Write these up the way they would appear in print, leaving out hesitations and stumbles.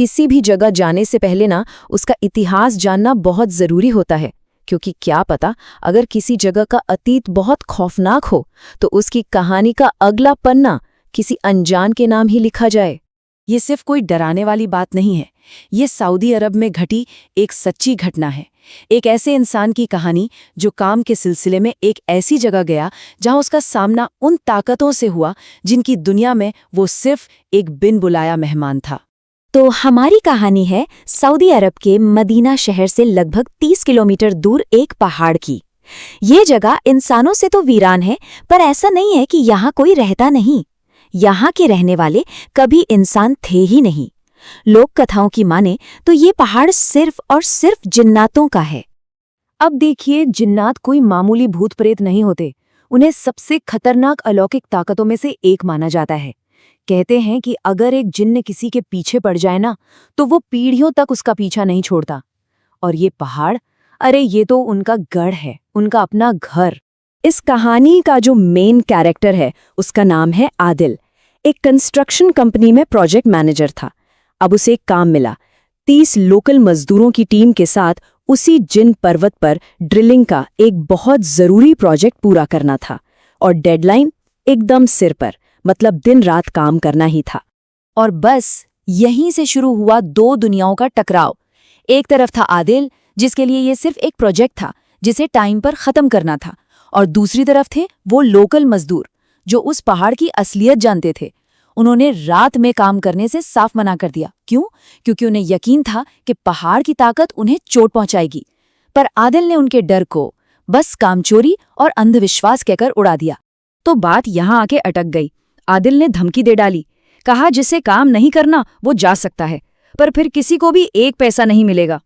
किसी भी जगह जाने से पहले ना उसका इतिहास जानना बहुत ज़रूरी होता है, क्योंकि क्या पता अगर किसी जगह का अतीत बहुत खौफनाक हो तो उसकी कहानी का अगला पन्ना किसी अनजान के नाम ही लिखा जाए। ये सिर्फ कोई डराने वाली बात नहीं है, ये सऊदी अरब में घटी एक सच्ची घटना है। एक ऐसे इंसान की कहानी जो काम के सिलसिले में एक ऐसी जगह गया जहां उसका सामना उन ताकतों से हुआ जिनकी दुनिया में वो सिर्फ एक बिन बुलाया मेहमान था। तो हमारी कहानी है सऊदी अरब के मदीना शहर से लगभग 30 किलोमीटर दूर एक पहाड़ की। ये जगह इंसानों से तो वीरान है, पर ऐसा नहीं है कि यहाँ कोई रहता नहीं। यहाँ के रहने वाले कभी इंसान थे ही नहीं। लोक कथाओं की माने तो ये पहाड़ सिर्फ और सिर्फ जिन्नातों का है। अब देखिए, जिन्नात कोई मामूली भूत प्रेत नहीं होते। उन्हें सबसे खतरनाक अलौकिक ताकतों में से एक माना जाता है। कहते हैं कि अगर एक जिन्न किसी के पीछे पड़ जाए ना, तो वो पीढ़ियों तक उसका पीछा नहीं छोड़ता। और ये पहाड़, अरे ये तो उनका गढ़ है, उनका अपना घर। इस कहानी का जो मेन कैरेक्टर है उसका नाम है आदिल। एक कंस्ट्रक्शन कंपनी में प्रोजेक्ट मैनेजर था। अब उसे एक काम मिला, 30 लोकल मजदूरों की टीम के साथ उसी जिन पर्वत पर ड्रिलिंग का एक बहुत जरूरी प्रोजेक्ट पूरा करना था। और डेडलाइन एकदम सिर पर, मतलब दिन रात काम करना ही था। और बस यहीं से शुरू हुआ दो दुनियाओं का टकराव। एक तरफ था आदिल, जिसके लिए ये सिर्फ एक प्रोजेक्ट था जिसे टाइम पर खत्म करना था, और दूसरी तरफ थे वो लोकल मजदूर जो उस पहाड़ की असलियत जानते थे। उन्होंने रात में काम करने से साफ मना कर दिया। क्यों? क्योंकि उन्हें यकीन था कि पहाड़ की ताकत उन्हें चोट पहुंचाएगी। पर आदिल ने उनके डर को बस कामचोरी और अंधविश्वास कहकर उड़ा दिया। तो बात यहां आके अटक गई। आदिल ने धमकी दे डाली, कहा जिसे काम नहीं करना वो जा सकता है, पर फिर किसी को भी एक पैसा नहीं मिलेगा।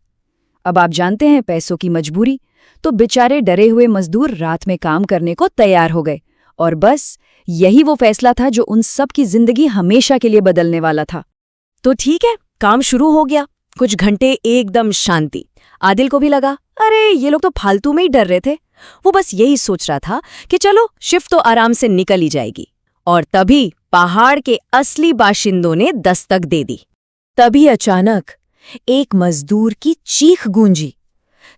अब आप जानते हैं पैसों की मजबूरी, तो बेचारे डरे हुए मजदूर रात में काम करने को तैयार हो गए। और बस यही वो फैसला था जो उन सब की जिंदगी हमेशा के लिए बदलने वाला था। तो ठीक है, काम शुरू हो गया। कुछ घंटे एकदम शांति। आदिल को भी लगा, अरे ये लोग तो फालतू में ही डर रहे थे। वो बस यही सोच रहा था कि चलो शिफ्ट तो आराम से निकल ही जाएगी। और तभी पहाड़ के असली बाशिंदों ने दस्तक दे दी। तभी अचानक एक मजदूर की चीख गूंजी।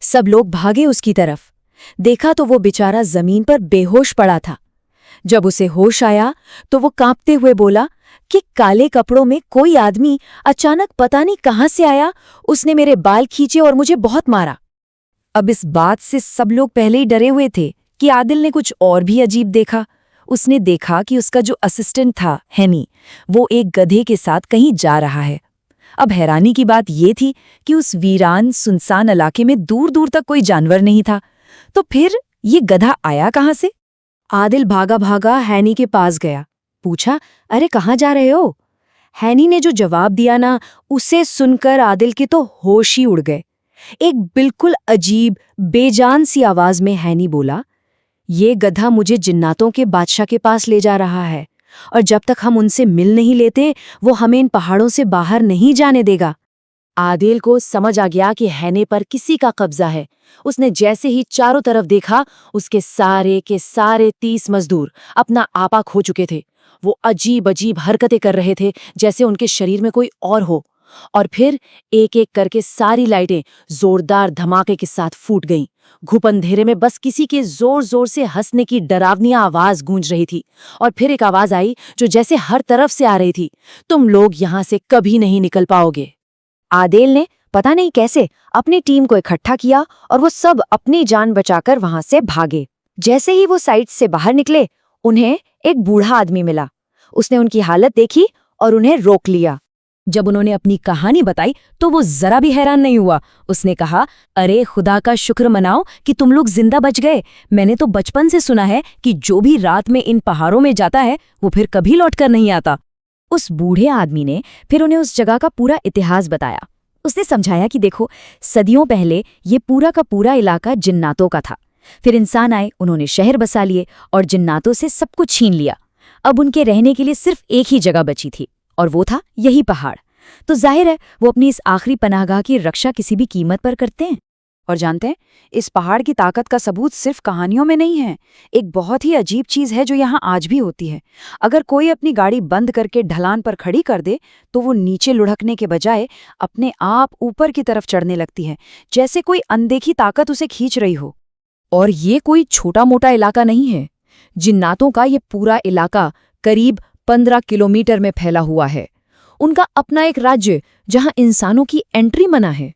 सब लोग भागे उसकी तरफ। देखा तो वो बेचारा जमीन पर बेहोश पड़ा था। जब उसे होश आया तो वो कांपते हुए बोला कि काले कपड़ों में कोई आदमी अचानक पता नहीं कहां से आया, उसने मेरे बाल खींचे और मुझे बहुत मारा। अब इस बात से सब लोग पहले ही डरे हुए थे कि आदिल ने कुछ और भी अजीब देखा। उसने देखा कि उसका जो असिस्टेंट था हैनी, वो एक गधे के साथ कहीं जा रहा है। अब हैरानी की बात ये थी कि उस वीरान सुनसान इलाके में दूर दूर तक कोई जानवर नहीं था। तो फिर ये गधा आया कहाँ से? आदिल भागा भागा हैनी के पास गया, पूछा, अरे कहाँ जा रहे हो? हैनी ने जो जवाब दिया ना, उसे सुनकर आदिल के तो होश ही उड़ गए। एक बिल्कुल अजीब बेजान सी आवाज में हैनी बोला, ये गधा मुझे जिन्नातों के बादशाह के पास ले जा रहा है, और जब तक हम उनसे मिल नहीं लेते वो हमें इन पहाड़ों से बाहर नहीं जाने देगा। आदिल को समझ आ गया कि हैने पर किसी का कब्जा है। उसने जैसे ही चारों तरफ देखा, उसके सारे के सारे 30 मजदूर अपना आपा खो चुके थे। वो अजीब अजीब हरकतें कर रहे थे, जैसे उनके शरीर में कोई और हो। और फिर एक एक करके सारी लाइटें जोरदार धमाके के साथ फूट गईं। घुप अंधेरे में बस किसी के जोर जोर से हंसने की डरावनी आवाज गूंज रही थी। और फिर एक आवाज आई जो जैसे हर तरफ से आ रही थी, तुम लोग यहाँ से कभी नहीं निकल पाओगे। आदिल ने पता नहीं कैसे अपनी टीम को इकट्ठा किया और वो सब अपनी जान बचाकर वहां से भागे। जैसे ही वो साइट से बाहर निकले, उन्हें एक बूढ़ा आदमी मिला। उसने उनकी हालत देखी और उन्हें रोक लिया। जब उन्होंने अपनी कहानी बताई तो वो जरा भी हैरान नहीं हुआ। उसने कहा, अरे खुदा का शुक्र मनाओ कि तुम लोग जिंदा बच गए। मैंने तो बचपन से सुना है कि जो भी रात में इन पहाड़ों में जाता है वो फिर कभी लौटकर नहीं आता। उस बूढ़े आदमी ने फिर उन्हें उस जगह का पूरा इतिहास बताया। उसने समझाया कि देखो, सदियों पहले ये पूरा का पूरा इलाका जिन्नातों का था। फिर इंसान आए, उन्होंने शहर बसा लिए और जिन्नातों से सब कुछ छीन लिया। अब उनके रहने के लिए सिर्फ एक ही जगह बची थी, और वो था यही पहाड़। तो जाहिर है वो अपनी इस आखिरी पनाहगाह की रक्षा किसी भी कीमत पर करते हैं। और जानते हैं, इस पहाड़ की ताकत का सबूत सिर्फ कहानियों में नहीं है। एक बहुत ही अजीब चीज है जो यहाँ आज भी होती है। अगर कोई अपनी गाड़ी बंद करके ढलान पर खड़ी कर दे तो वो नीचे लुढ़कने के बजाय अपने आप ऊपर की तरफ चढ़ने लगती है, जैसे कोई अनदेखी ताकत उसे खींच रही हो। और ये कोई छोटा मोटा इलाका नहीं है। जिन्नातों का ये पूरा इलाका करीब 15 किलोमीटर में फैला हुआ है। उनका अपना एक राज्य जहां इंसानों की एंट्री मना है।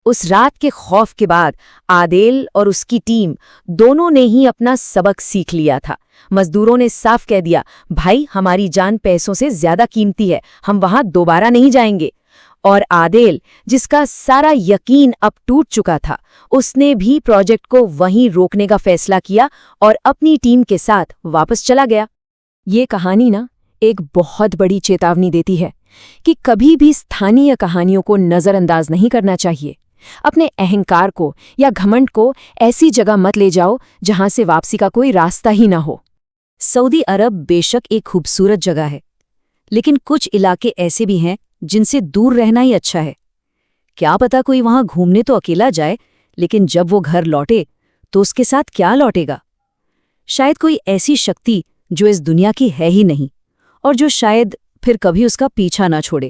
उस रात के खौफ के बाद आदेल और उसकी टीम दोनों ने ही अपना सबक सीख लिया था। मजदूरों ने साफ कह दिया, भाई हमारी जान पैसों से ज्यादा कीमती है, हम वहां दोबारा नहीं जाएंगे। और आदेल, जिसका सारा यकीन अब टूट चुका था, उसने भी प्रोजेक्ट को वहीं रोकने का फैसला किया और अपनी टीम के साथ वापस चला गया। ये कहानी ना एक बहुत बड़ी चेतावनी देती है कि कभी भी स्थानीय कहानियों को नजरअंदाज नहीं करना चाहिए। अपने अहंकार को या घमंड को ऐसी जगह मत ले जाओ जहां से वापसी का कोई रास्ता ही ना हो। सऊदी अरब बेशक एक खूबसूरत जगह है, लेकिन कुछ इलाके ऐसे भी हैं जिनसे दूर रहना ही अच्छा है। क्या पता कोई वहां घूमने तो अकेला जाए, लेकिन जब वो घर लौटे तो उसके साथ क्या लौटेगा? शायद कोई ऐसी शक्ति जो इस दुनिया की है ही नहीं, और जो शायद फिर कभी उसका पीछा ना छोड़े।